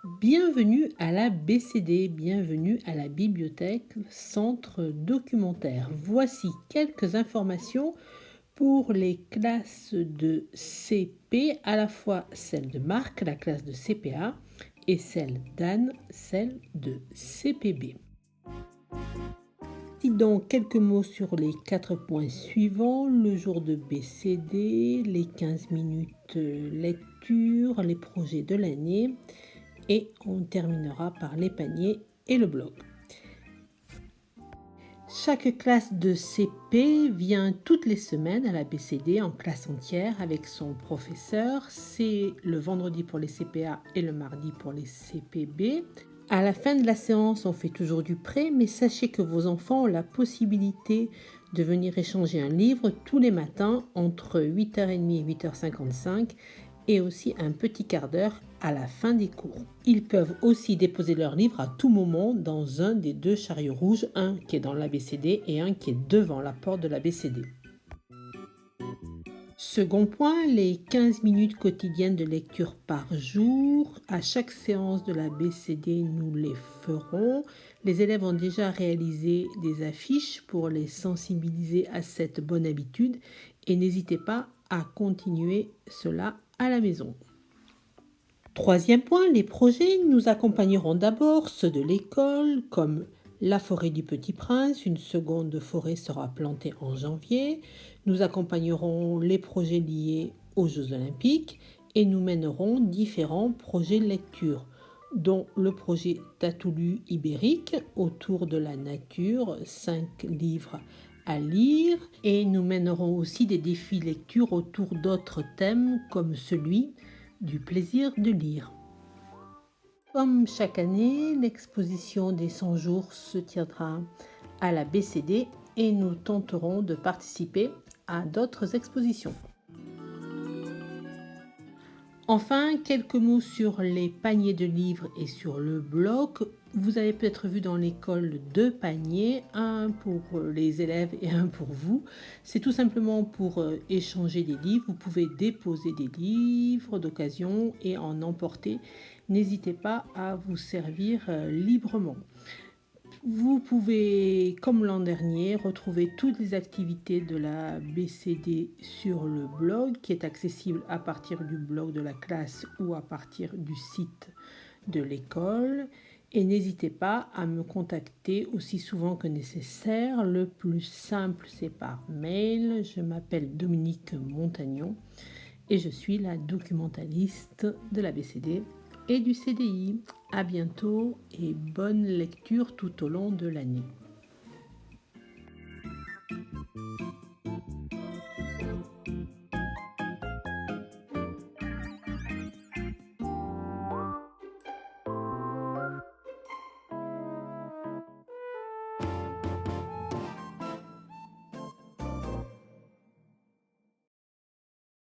Bienvenue à la BCD, bienvenue à la bibliothèque Centre Documentaire. Voici quelques informations pour les classes de CP, à la fois celle de Marc, la classe de CPA, et celle d'Anne, celle de CPB. Dis donc quelques mots sur les 4 points suivants: le jour de BCD, les 15 minutes lecture, les projets de l'année, et on terminera par les paniers et le blog. Chaque classe de CP vient toutes les semaines à la BCD en classe entière avec son professeur. C'est le vendredi pour les CPA et le mardi pour les CPB. À la fin de la séance, on fait toujours du prêt, mais sachez que vos enfants ont la possibilité de venir échanger un livre tous les matins entre 8h30 et 8h55 et aussi un petit quart d'heure à la fin des cours. Ils peuvent aussi déposer leur livre à tout moment dans un des 2 chariots rouges, un qui est dans l'ABCD et un qui est devant la porte de l'ABCD. Second point, les 15 minutes quotidiennes de lecture par jour. À chaque séance de la BCD, nous les ferons. Les élèves ont déjà réalisé des affiches pour les sensibiliser à cette bonne habitude et n'hésitez pas à continuer cela à la maison. Troisième point, les projets. Nous accompagnerons d'abord ceux de l'école, comme la forêt du Petit Prince. Une seconde forêt sera plantée en janvier. Nous accompagnerons les projets liés aux Jeux Olympiques et nous mènerons différents projets de lecture, dont le projet Tatoulu ibérique autour de la nature, 5 livres à lire, et nous mènerons aussi des défis lecture autour d'autres thèmes comme celui du plaisir de lire. Comme chaque année, l'exposition des 100 jours se tiendra à la BCD et nous tenterons de participer à d'autres expositions. Enfin, quelques mots sur les paniers de livres et sur le blog. Vous avez peut-être vu dans l'école 2 paniers, un pour les élèves et un pour vous. C'est tout simplement pour échanger des livres. Vous pouvez déposer des livres d'occasion et en emporter. N'hésitez pas à vous servir librement. Vous pouvez, comme l'an dernier, retrouver toutes les activités de la BCD sur le blog qui est accessible à partir du blog de la classe ou à partir du site de l'école. Et n'hésitez pas à me contacter aussi souvent que nécessaire. Le plus simple, c'est par mail. Je m'appelle Dominique Montagnon et je suis la documentaliste de la BCD et du CDI. À bientôt et bonne lecture tout au long de l'année.